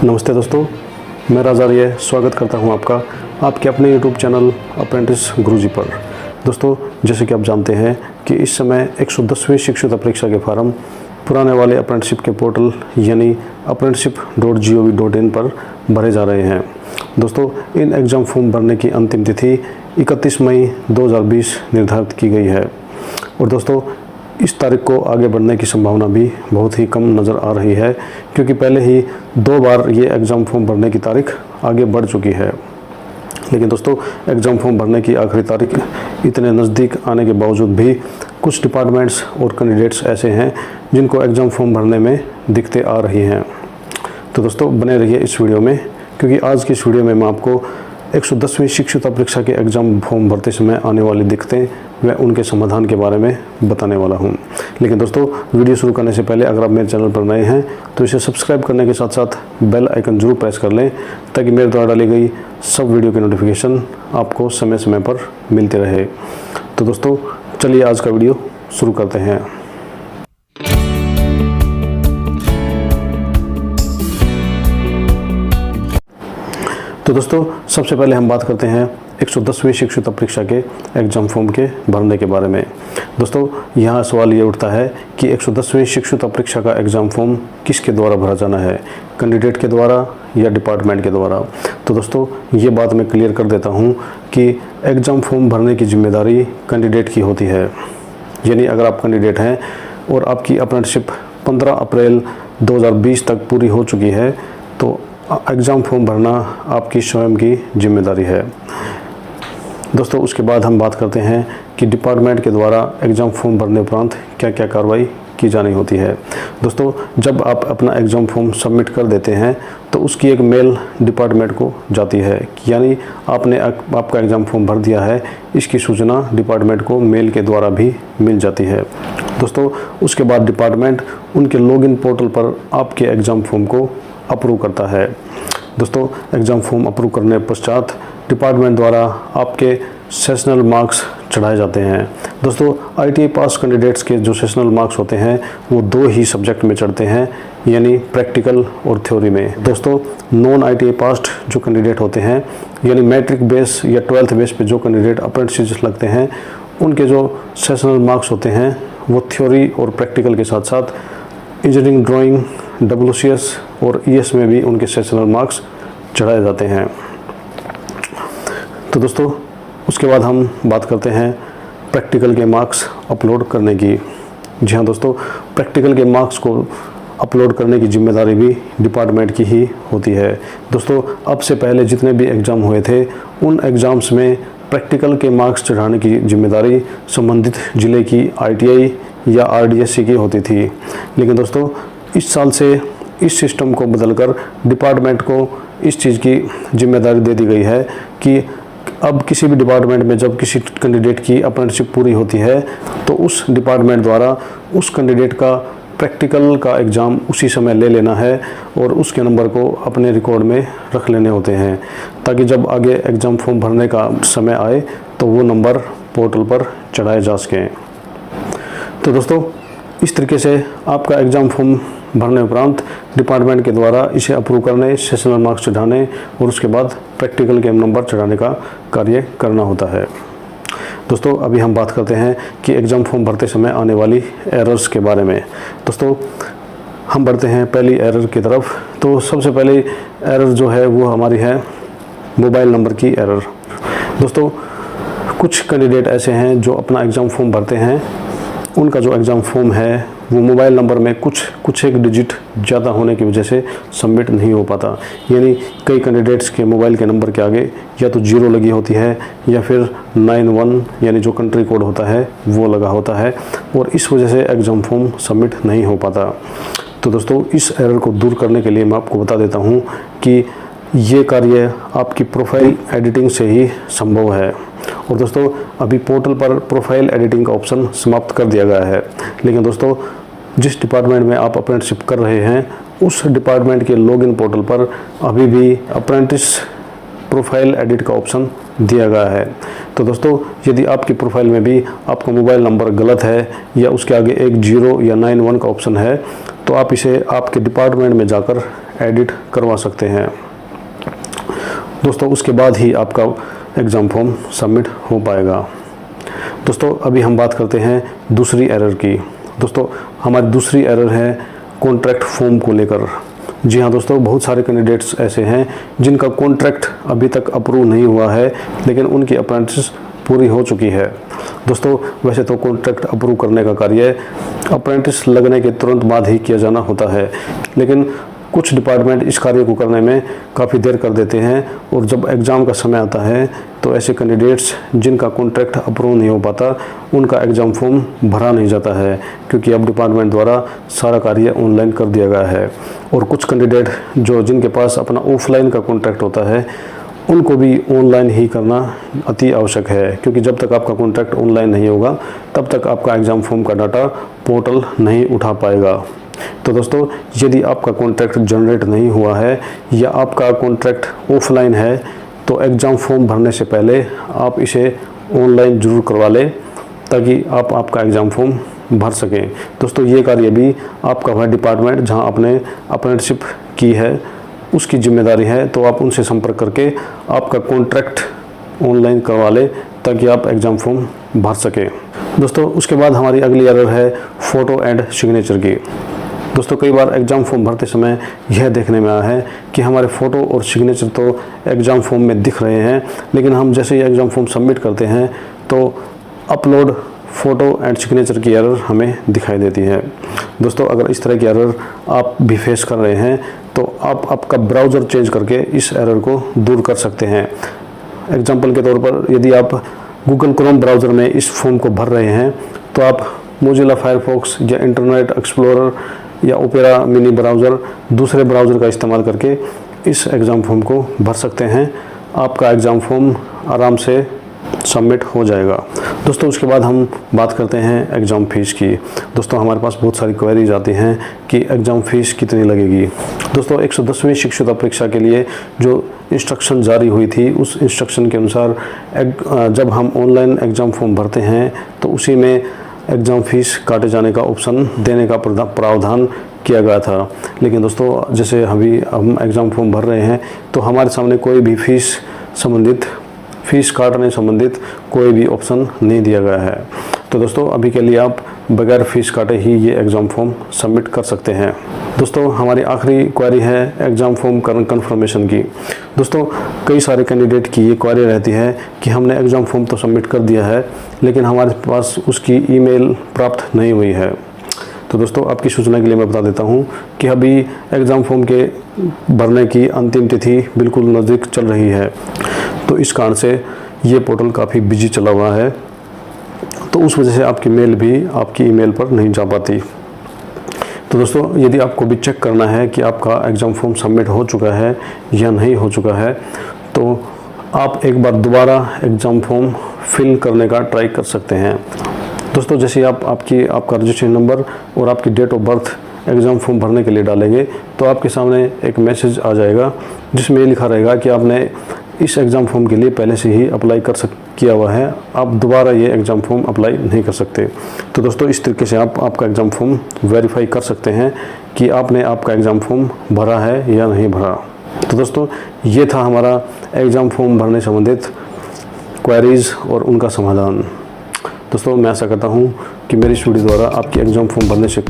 नमस्ते दोस्तों, मैं राजार्य स्वागत करता हूं आपका आपके अपने यूट्यूब चैनल अप्रेंटिस गुरुजी पर। दोस्तों, जैसे कि आप जानते हैं कि इस समय 110वीं शिक्षुता परीक्षा के फार्म पुराने वाले अप्रेंटिसशिप के पोर्टल यानी apprenticeship.gov.in पर भरे जा रहे हैं। दोस्तों, इन एग्ज़ाम फॉर्म भरने की अंतिम तिथि 31 मई 2020 निर्धारित की गई है और दोस्तों इस तारीख को आगे बढ़ने की संभावना भी बहुत ही कम नज़र आ रही है, क्योंकि पहले ही 2 बार ये एग्ज़ाम फॉर्म भरने की तारीख आगे बढ़ चुकी है। लेकिन दोस्तों, एग्ज़ाम फॉर्म भरने की आखिरी तारीख इतने नज़दीक आने के बावजूद भी कुछ डिपार्टमेंट्स और कैंडिडेट्स ऐसे हैं जिनको एग्ज़ाम फॉर्म भरने में दिक्कतें आ रही हैं। तो दोस्तों बने रहिए इस वीडियो में, क्योंकि आज की इस वीडियो में मैं आपको 110वीं शिक्षुता परीक्षा के एग्ज़ाम फॉर्म भरते समय आने वाली दिक्कतें व उनके समाधान के बारे में बताने वाला हूं। लेकिन दोस्तों, वीडियो शुरू करने से पहले अगर आप मेरे चैनल पर नए हैं तो इसे सब्सक्राइब करने के साथ साथ बेल आइकन जरूर प्रेस कर लें, ताकि मेरे द्वारा डाली गई सब वीडियो की नोटिफिकेशन आपको समय समय पर मिलते रहे। तो दोस्तों चलिए आज का वीडियो शुरू करते हैं। तो दोस्तों सबसे पहले हम बात करते हैं 110वीं शिक्षुता परीक्षा के एग्ज़ाम फॉर्म के भरने के बारे में। दोस्तों यहाँ सवाल ये उठता है कि 110वीं शिक्षुता परीक्षा का एग्ज़ाम फॉर्म किसके द्वारा भरा जाना है, कैंडिडेट के द्वारा या डिपार्टमेंट के द्वारा। तो दोस्तों ये बात मैं क्लियर कर देता हूँ कि एग्ज़ाम फॉर्म भरने की जिम्मेदारी कैंडिडेट की होती है। यानी अगर आप कैंडिडेट हैं और आपकी अप्रेंटिसशिप 15 अप्रैल 2020 तक पूरी हो चुकी है तो एग्ज़ाम फॉर्म भरना आपकी स्वयं की जिम्मेदारी है। दोस्तों उसके बाद हम बात करते हैं कि डिपार्टमेंट के द्वारा एग्ज़ाम फॉर्म भरने उपरांत क्या क्या कार्रवाई की जानी होती है। दोस्तों जब आप अपना एग्ज़ाम फॉर्म सबमिट कर देते हैं तो उसकी एक मेल डिपार्टमेंट को जाती है, यानी आपने आपका एग्ज़ाम फॉर्म भर दिया है, इसकी सूचना डिपार्टमेंट को मेल के द्वारा भी मिल जाती है। दोस्तों उसके बाद डिपार्टमेंट उनके लॉगिन पोर्टल पर आपके एग्ज़ाम फॉर्म को अप्रूव करता है। दोस्तों एग्ज़ाम फॉर्म अप्रूव करने पश्चात डिपार्टमेंट द्वारा आपके सेशनल मार्क्स चढ़ाए जाते हैं। दोस्तों ITI पास कैंडिडेट्स के जो सेशनल मार्क्स होते हैं वो 2 ही सब्जेक्ट में चढ़ते हैं, यानी प्रैक्टिकल और थ्योरी में। दोस्तों नॉन ITI पास जो कैंडिडेट होते हैं, यानी मैट्रिक बेस या 12th बेस पे जो कैंडिडेट अप्रेंटिस लगते हैं, उनके जो सेशनल मार्क्स होते हैं वो थ्योरी और प्रैक्टिकल के साथ साथ इंजीनियरिंग ड्राइंग, WCS और ES में भी उनके सेशनल मार्क्स चढ़ाए जाते हैं। तो दोस्तों उसके बाद हम बात करते हैं प्रैक्टिकल के मार्क्स अपलोड करने की। जी हाँ दोस्तों, प्रैक्टिकल के मार्क्स को अपलोड करने की जिम्मेदारी भी डिपार्टमेंट की ही होती है। दोस्तों अब से पहले जितने भी एग्ज़ाम हुए थे उन एग्ज़ाम्स में प्रैक्टिकल के मार्क्स चढ़ाने की जिम्मेदारी संबंधित ज़िले की ITI या RDSC की होती थी। लेकिन दोस्तों इस साल से इस सिस्टम को बदलकर डिपार्टमेंट को इस चीज़ की जिम्मेदारी दे दी गई है कि अब किसी भी डिपार्टमेंट में जब किसी कैंडिडेट की अप्रेंटिसशिप पूरी होती है तो उस डिपार्टमेंट द्वारा उस कैंडिडेट का प्रैक्टिकल का एग्ज़ाम उसी समय ले लेना है और उसके नंबर को अपने रिकॉर्ड में रख लेने होते हैं, ताकि जब आगे एग्ज़ाम फॉर्म भरने का समय आए तो वो नंबर पोर्टल पर चढ़ाए जा सकें। तो दोस्तों इस तरीके से आपका एग्ज़ाम फॉर्म भरने उपरांत डिपार्टमेंट के द्वारा इसे अप्रूव करने, सेशनल मार्क्स चढ़ाने और उसके बाद प्रैक्टिकल के नंबर चढ़ाने का कार्य करना होता है। दोस्तों अभी हम बात करते हैं कि एग्ज़ाम फॉर्म भरते समय आने वाली एरर्स के बारे में। दोस्तों हम बढ़ते हैं पहली एरर की तरफ। तो सबसे पहली एरर जो है वो हमारी है मोबाइल नंबर की एरर। दोस्तों कुछ कैंडिडेट ऐसे हैं जो अपना एग्ज़ाम फॉर्म भरते हैं, उनका जो एग्ज़ाम फॉर्म है वो मोबाइल नंबर में कुछ एक डिजिट ज़्यादा होने की वजह से सबमिट नहीं हो पाता। यानी कई कैंडिडेट्स के मोबाइल के नंबर के आगे या तो 0 लगी होती है या फिर 91 यानी जो कंट्री कोड होता है वो लगा होता है, और इस वजह से एग्ज़ाम फॉर्म सबमिट नहीं हो पाता। तो दोस्तों इस एरर को दूर करने के लिए मैं आपको बता देता हूँ कि ये कार्य आपकी प्रोफाइल एडिटिंग से ही संभव है। और दोस्तों अभी पोर्टल पर प्रोफाइल एडिटिंग का ऑप्शन समाप्त कर दिया गया है, लेकिन दोस्तों जिस डिपार्टमेंट में आप अप्रेंटिसशिप कर रहे हैं उस डिपार्टमेंट के लॉगिन पोर्टल पर अभी भी अप्रेंटिस प्रोफाइल एडिट का ऑप्शन दिया गया है। तो दोस्तों यदि आपकी प्रोफाइल में भी आपका मोबाइल नंबर गलत है या उसके आगे एक 0 या 91 का ऑप्शन है तो आप इसे आपके डिपार्टमेंट में जाकर एडिट करवा सकते हैं। दोस्तों उसके बाद ही आपका एग्ज़ाम फॉर्म सबमिट हो पाएगा। दोस्तों अभी हम बात करते हैं दूसरी एरर की। दोस्तों हमारी दूसरी एरर है कॉन्ट्रैक्ट फॉर्म को लेकर। जी हाँ दोस्तों, बहुत सारे कैंडिडेट्स ऐसे हैं जिनका कॉन्ट्रैक्ट अभी तक अप्रूव नहीं हुआ है, लेकिन उनकी अप्रेंटिस पूरी हो चुकी है। दोस्तों वैसे तो कॉन्ट्रैक्ट अप्रूव करने का कार्य अप्रेंटिस लगने के तुरंत बाद ही किया जाना होता है, लेकिन कुछ डिपार्टमेंट इस कार्य को करने में काफ़ी देर कर देते हैं और जब एग्ज़ाम का समय आता है तो ऐसे कैंडिडेट्स जिनका कॉन्ट्रैक्ट अप्रूव नहीं हो पाता उनका एग्ज़ाम फॉर्म भरा नहीं जाता है, क्योंकि अब डिपार्टमेंट द्वारा सारा कार्य ऑनलाइन कर दिया गया है। और कुछ कैंडिडेट जिनके पास अपना ऑफलाइन का कॉन्ट्रैक्ट होता है उनको भी ऑनलाइन ही करना अति आवश्यक है, क्योंकि जब तक आपका कॉन्ट्रैक्ट ऑनलाइन नहीं होगा तब तक आपका एग्ज़ाम फॉर्म का डाटा पोर्टल नहीं उठा पाएगा। तो दोस्तों यदि आपका कॉन्ट्रैक्ट जनरेट नहीं हुआ है या आपका कॉन्ट्रैक्ट ऑफलाइन है तो एग्ज़ाम फॉर्म भरने से पहले आप इसे ऑनलाइन ज़रूर करवा लें, ताकि आप आपका एग्ज़ाम फॉर्म भर सकें। दोस्तों ये कार्य भी आपका वह डिपार्टमेंट जहां आपने अप्रेंटिसशिप की है उसकी जिम्मेदारी है, तो आप उनसे संपर्क करके आपका कॉन्ट्रैक्ट ऑनलाइन करवा लें ताकि आप एग्ज़ाम फॉर्म भर सकें। दोस्तों उसके बाद हमारी अगली एरर है फ़ोटो एंड सिग्नेचर की। दोस्तों कई बार एग्ज़ाम फॉर्म भरते समय यह देखने में आया है कि हमारे फ़ोटो और सिग्नेचर तो एग्ज़ाम फॉर्म में दिख रहे हैं, लेकिन हम जैसे ही एग्ज़ाम फॉर्म सबमिट करते हैं तो अपलोड फ़ोटो एंड सिग्नेचर की एरर हमें दिखाई देती है। दोस्तों अगर इस तरह की एरर आप भी फेस कर रहे हैं तो आप आपका ब्राउज़र चेंज करके इस एरर को दूर कर सकते हैं। एग्जाम्पल के तौर पर यदि आप गूगल क्रोम ब्राउज़र में इस फॉर्म को भर रहे हैं तो आप मोजिला फायरफॉक्स या इंटरनेट एक्सप्लोरर या ओपेरा मिनी ब्राउज़र दूसरे ब्राउज़र का इस्तेमाल करके इस एग्ज़ाम फॉर्म को भर सकते हैं। आपका एग्ज़ाम फॉर्म आराम से सबमिट हो जाएगा। दोस्तों उसके बाद हम बात करते हैं एग्ज़ाम फ़ीस की। दोस्तों हमारे पास बहुत सारी क्वेरीज आती हैं कि एग्ज़ाम फ़ीस कितनी लगेगी। दोस्तों 110वीं शिक्षुता परीक्षा के लिए जो इंस्ट्रक्शन जारी हुई थी उस इंस्ट्रक्शन के अनुसार जब हम ऑनलाइन एग्ज़ाम फॉर्म भरते हैं तो उसी में एग्ज़ाम फ़ीस काटे जाने का ऑप्शन देने का प्रावधान किया गया था। लेकिन दोस्तों जैसे अभी हम एग्ज़ाम फॉर्म भर रहे हैं तो हमारे सामने कोई भी फ़ीस काटने संबंधित कोई भी ऑप्शन नहीं दिया गया है। तो दोस्तों अभी के लिए आप बगैर फ़ीस काटे ही ये एग्ज़ाम फॉर्म सबमिट कर सकते हैं। दोस्तों हमारी आखिरी क्वेरी है एग्ज़ाम फॉर्म कन्फर्मेशन की। दोस्तों कई सारे कैंडिडेट की ये क्वेरी रहती है कि हमने एग्ज़ाम फॉर्म तो सबमिट कर दिया है लेकिन हमारे पास उसकी ईमेल प्राप्त नहीं हुई है। तो दोस्तों आपकी सूचना के लिए मैं बता देता हूँ कि अभी एग्ज़ाम फॉर्म के भरने की अंतिम तिथि बिल्कुल नज़दीक चल रही है, तो इस कारण से ये पोर्टल काफ़ी बिजी चला हुआ है, तो उस वजह से आपकी मेल भी आपकी ईमेल पर नहीं जा पाती। तो दोस्तों यदि आपको भी चेक करना है कि आपका एग्ज़ाम फॉर्म सबमिट हो चुका है या नहीं हो चुका है तो आप एक बार दोबारा एग्ज़ाम फॉर्म फिल करने का ट्राई कर सकते हैं। दोस्तों जैसे आपका रजिस्ट्रेशन नंबर और आपकी date of birth exam form भरने के लिए डालेंगे तो आपके सामने एक मैसेज आ जाएगा जिसमें लिखा रहेगा कि आपने इस एग्ज़ाम फॉर्म के लिए पहले से ही अप्लाई किया हुआ है, आप दोबारा ये एग्ज़ाम फॉर्म अप्लाई नहीं कर सकते। तो दोस्तों इस तरीके से आप आपका एग्ज़ाम फॉर्म वेरीफाई कर सकते हैं कि आपने आपका एग्ज़ाम फॉर्म भरा है या नहीं भरा। तो दोस्तों ये था हमारा एग्ज़ाम फॉर्म भरने संबंधित क्वेरीज़ और उनका समाधान। दोस्तों मैं आशा करता हूँ कि मेरी इस वीडियो द्वारा आपकी एग्ज़ाम फॉर्म भरने से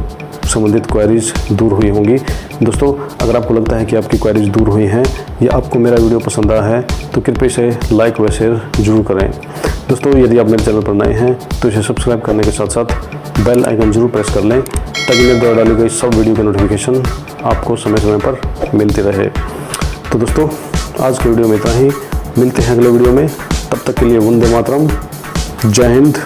संबंधित क्वेरीज़ दूर हुई होंगी। दोस्तों अगर आपको लगता है कि आपकी क्वेरीज़ दूर हुई हैं या आपको मेरा वीडियो पसंद आया है तो कृपया इसे लाइक व शेयर जरूर करें। दोस्तों यदि आप मेरे चैनल पर नए हैं तो इसे सब्सक्राइब करने के साथ साथ बेल आइकन जरूर प्रेस कर लें ताकि मेरे द्वारा डाली गई सब वीडियो के नोटिफिकेशन आपको समय समय पर मिलती रहे। तो दोस्तों आज के वीडियो में इतना ही, मिलते हैं अगले वीडियो में, तब तक के लिए वंदे मातरम, जय हिंद।